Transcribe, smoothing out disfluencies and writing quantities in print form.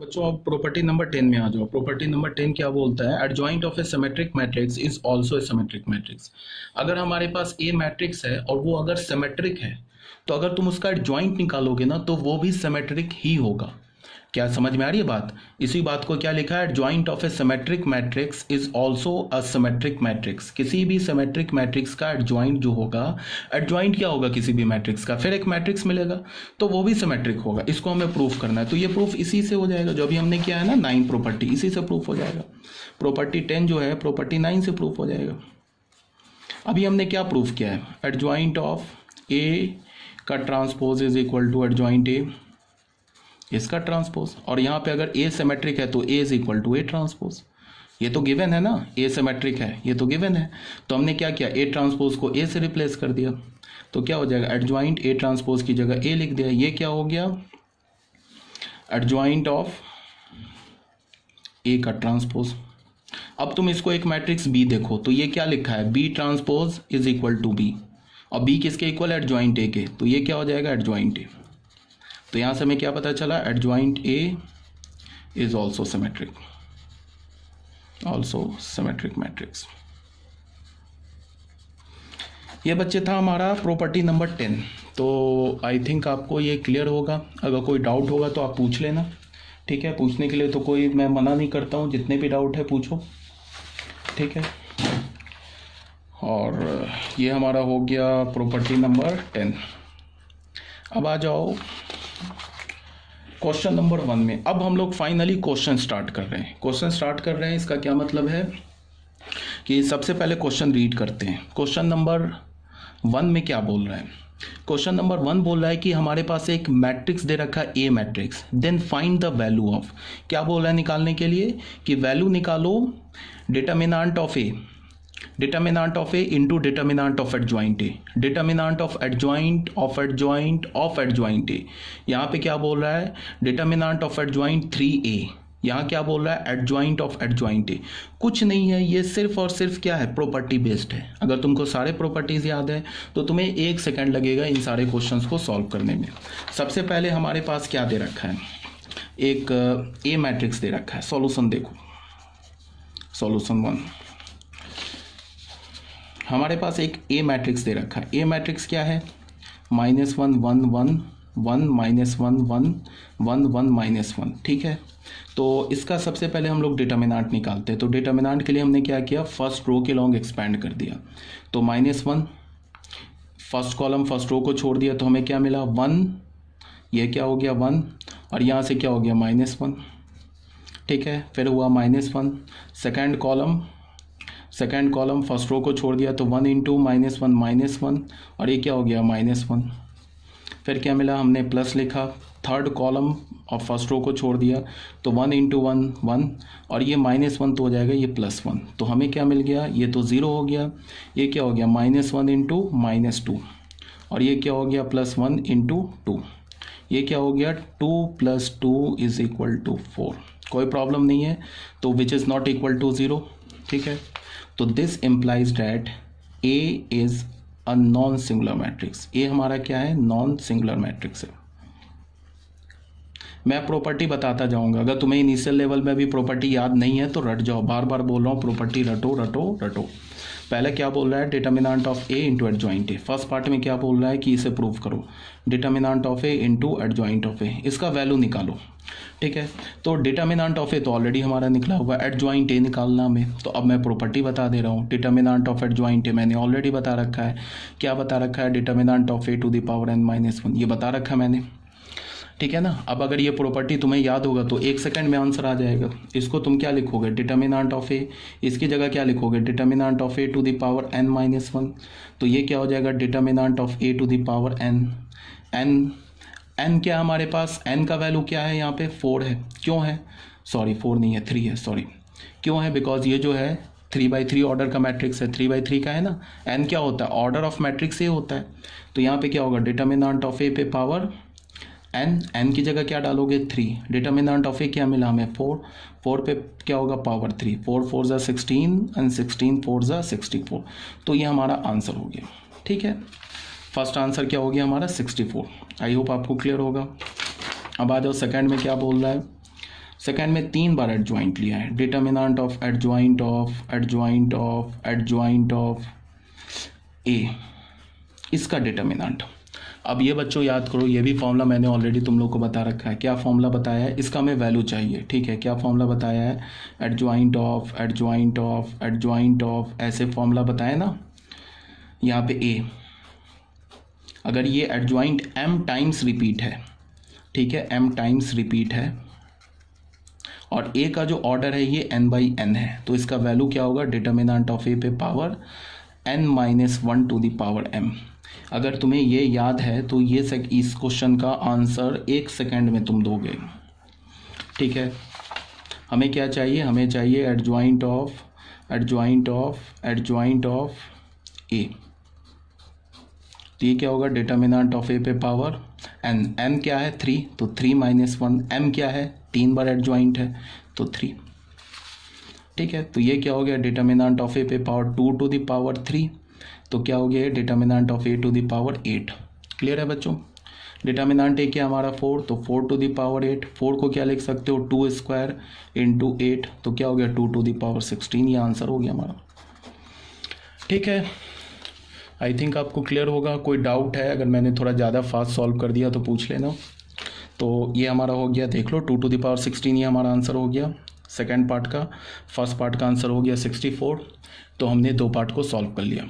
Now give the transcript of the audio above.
बच्चों अब property number 10 में आ जाओ। प्रॉपर्टी नंबर 10 क्या बोलता है? Adjoint of A symmetric matrix is also a symmetric matrix. अगर हमारे पास ए मैट्रिक्स है और वो अगर सिमेट्रिक है तो अगर तुम उसका एडजॉइंट निकालोगे ना तो वो भी सिमेट्रिक ही होगा। क्या समझ में आ रही है बात? इसी बात को क्या लिखा है? Adjoint of A symmetric matrix is also a symmetric matrix. किसी भी सिमेट्रिक मैट्रिक्स का एडजॉइंट जो होगा, एडजॉइंट क्या होगा किसी भी मैट्रिक्स का, फिर एक मैट्रिक्स मिलेगा तो वो भी सिमेट्रिक होगा। इसको हमें प्रूफ करना है, तो ये प्रूफ इसी से हो जाएगा जो अभी हमने किया है ना, 9 प्रॉपर्टी, इसी से प्रूफ हो जाएगा। प्रॉपर्टी 10 जो है प्रॉपर्टी 9 से प्रूफ हो जाएगा। अभी हमने क्या प्रूफ किया है? एडजॉइंट ऑफ ए का transpose is equal to adjoint A इसका ट्रांसपोज, और यहाँ पे अगर ए सिमेट्रिक है तो A is equal to A transpose. ये तो गिवन है ना, ए सिमेट्रिक है, ये तो गिवन है। तो हमने क्या किया? ए ट्रांसपोज को ए से रिप्लेस कर दिया, तो क्या हो जाएगा? एडजॉइंट ए ट्रांसपोज की जगह ए लिख दिया। ये क्या हो गया? एडजॉइंट ऑफ ए का ट्रांसपोज। अब तुम इसको एक मैट्रिक्स बी देखो तो ये क्या लिखा है? B transpose is equal to B, और बी किसके इक्वल है? एडजॉइंट ए के, तो ये क्या हो जाएगा? Adjoint A. तो यहां से हमें क्या पता चला? Adjoint A is also symmetric, also symmetric matrix. ये बच्चे था हमारा प्रॉपर्टी नंबर 10। तो आई थिंक आपको ये क्लियर होगा। अगर कोई डाउट होगा तो आप पूछ लेना, ठीक है? पूछने के लिए तो कोई मैं मना नहीं करता हूँ, जितने भी डाउट है पूछो, ठीक है? और ये हमारा हो गया प्रॉपर्टी नंबर 10। अब आ जाओ क्वेश्चन नंबर 1 में। अब हम लोग फाइनली क्वेश्चन स्टार्ट कर रहे हैं। क्वेश्चन स्टार्ट कर रहे हैं, इसका क्या मतलब है कि सबसे पहले क्वेश्चन रीड करते हैं। क्वेश्चन नंबर 1 में क्या बोल रहा है? क्वेश्चन नंबर 1 बोल रहा है कि हमारे पास एक मैट्रिक्स दे रखा है, A matrix, then find the value of. क्या बोल रहा है निकालने के लिए? कि वैल्यू निकालो determinant of A, determinant of A into determinant of adjoint A, determinant of adjoint of adjoint of adjoint A. यहाँ पे क्या बोल रहा है? Determinant of adjoint 3a। यहाँ क्या बोल रहा है? Adjoint of adjoint A. कुछ नहीं है, ये सिर्फ और सिर्फ क्या है? प्रॉपर्टी बेस्ड है। अगर तुमको सारे प्रॉपर्टीज याद है तो तुम्हें 1 सेकेंड लगेगा इन सारे क्वेश्चंस को सॉल्व करने में। सबसे पहले हमारे पास क्या दे रखा है? एक ए मैट्रिक्स दे रखा है। सॉल्यूशन देखो, सॉल्यूशन 1। हमारे पास एक ए मैट्रिक्स दे रखा है। ए मैट्रिक्स क्या है? -1 1 1 1 -1 1 1 1 -1, ठीक है? तो इसका सबसे पहले हम लोग डिटर्मिनेंट निकालते हैं। तो डिटर्मिनेंट के लिए हमने क्या किया? फर्स्ट रो के लॉन्ग एक्सपेंड कर दिया। तो -1 फर्स्ट कॉलम फर्स्ट रो को छोड़ दिया तो हमें क्या मिला? 1। ये क्या हो गया? 1, और यहाँ से क्या हो गया? -1, ठीक है? फिर हुआ -1 सेकेंड कॉलम फर्स्ट रो को छोड़ दिया तो 1 इंटू -1 और ये क्या हो गया? -1। फिर क्या मिला? हमने प्लस लिखा। थर्ड कॉलम और फर्स्ट रो को छोड़ दिया तो 1 इंटू 1 1, और ये -1 तो हो जाएगा ये +1, तो हमें क्या मिल गया? ये तो 0 हो गया। ये क्या हो गया? -1 इंटू -2, और ये क्या हो गया? +1 इंटू 2। ये क्या हो गया? 2 + 2 इज इक्वल टू 4। कोई प्रॉब्लम नहीं है, तो which is not equal to 0, ठीक है? तो this implies that A is a non singular matrix. A हमारा क्या है? नॉन सिंगुलर मैट्रिक्स है। मैं प्रॉपर्टी बताता जाऊंगा। अगर तुम्हें इनिशियल लेवल में भी प्रॉपर्टी याद नहीं है तो रट जाओ, बार बार बोल रहा हूँ, प्रॉपर्टी रटो रटो रटो। पहले क्या बोल रहा है? Determinant of A into adjoint A. First part में क्या बोल रहा है कि इसे प्रूव करो, determinant of A into adjoint of A, इसका वैल्यू निकालो, ठीक है? तो डिटर्मिनेंट ऑफ ए तो ऑलरेडी हमारा निकला हुआ है, एडजॉइंट ए निकालना हमें। तो अब मैं प्रॉपर्टी बता दे रहा हूँ। डिटर्मिनेंट ऑफ एडजॉइंट ए मैंने ऑलरेडी बता रखा है। क्या बता रखा है? Determinant of A to the power n - 1, ये बता रखा है मैंने, ठीक है ना? अब अगर ये प्रॉपर्टी तुम्हें याद होगा तो 1 सेकंड में आंसर आ जाएगा। इसको तुम क्या लिखोगे? डिटर्मिनेंट ऑफ ए, इसकी जगह क्या लिखोगे? Determinant of A to the power n - 1, तो ये क्या हो जाएगा? Determinant of A to the power n। n क्या है हमारे पास? n का वैल्यू क्या है? यहाँ पे 4 है। क्यों है? सॉरी 4 नहीं है, 3 है, सॉरी। क्यों है? बिकॉज ये जो है 3/3 ऑर्डर का मैट्रिक्स है, 3/3 का है ना। n क्या होता है? ऑर्डर ऑफ मैट्रिक्स ये होता है। तो यहाँ पे क्या होगा? डिटर्मिनेंट ऑफ ए पे पावर n की जगह क्या डालोगे? 3। डिटर्मिनेंट ऑफ ए क्या मिला हमें? 4 पे क्या होगा? पावर 3। 4 4 ज़ा 16 एंड 16 4 ज़ा 64। तो ये हमारा आंसर हो गया, ठीक है? फर्स्ट आंसर क्या हो गया हमारा? 64। आई होप आपको क्लियर होगा। अब आ जाओ सेकंड में क्या बोल रहा है? सेकेंड में 3 बार एडजॉइंट लिया है, determinant of adjoint of adjoint of adjoint of A, इसका डिटर्मिनेंट। अब ये बच्चों याद करो, ये भी फॉर्मूला मैंने ऑलरेडी तुम लोग को बता रखा है। क्या फॉर्मूला बताया है, इसका हमें वैल्यू चाहिए, ठीक है। क्या फॉर्मूला बताया है, adjoint of adjoint of adjoint of, ऐसे फॉर्मूला बताया ना। यहाँ पे ए, अगर ये एडजॉइंट m टाइम्स रिपीट है, ठीक है, m टाइम्स रिपीट है, और a का जो ऑर्डर है ये n/n है, तो इसका वैल्यू क्या होगा, डिटर्मिनेंट ऑफ a पे power n-1 to the power m। अगर तुम्हें ये याद है तो ये इस क्वेश्चन का आंसर 1 सेकेंड में तुम दोगे, ठीक है। हमें क्या चाहिए, हमें चाहिए adjoint of adjoint of adjoint of A, तो ये क्या होगा, डिटर्मिनेंट ऑफ ए पे पावर n, m क्या है 3, तो 3-1, m क्या है 3 बार एडजॉइंट है तो 3, ठीक है। तो ये क्या हो गया, डिटर्मिनेंट ऑफ ए पे पावर 2 टू द पावर 3, तो क्या हो गया, determinant of A to the power 8। Clear है बच्चों। डिटर्मिनेंट ए क्या हमारा 4, तो 4 टू द पावर 8, 4 को क्या लिख सकते हो 2 स्क्वायर इंटू 8, तो क्या हो गया 2 टू द पावर 16, ये आंसर हो गया हमारा, ठीक है। आई थिंक आपको क्लियर होगा। कोई डाउट है, अगर मैंने थोड़ा ज़्यादा फास्ट सॉल्व कर दिया तो पूछ लेना। तो ये हमारा हो गया, देख लो 2 टू द पावर 16 ये हमारा आंसर हो गया सेकंड पार्ट का। फर्स्ट पार्ट का आंसर हो गया 64, तो हमने 2 पार्ट को सॉल्व कर लिया।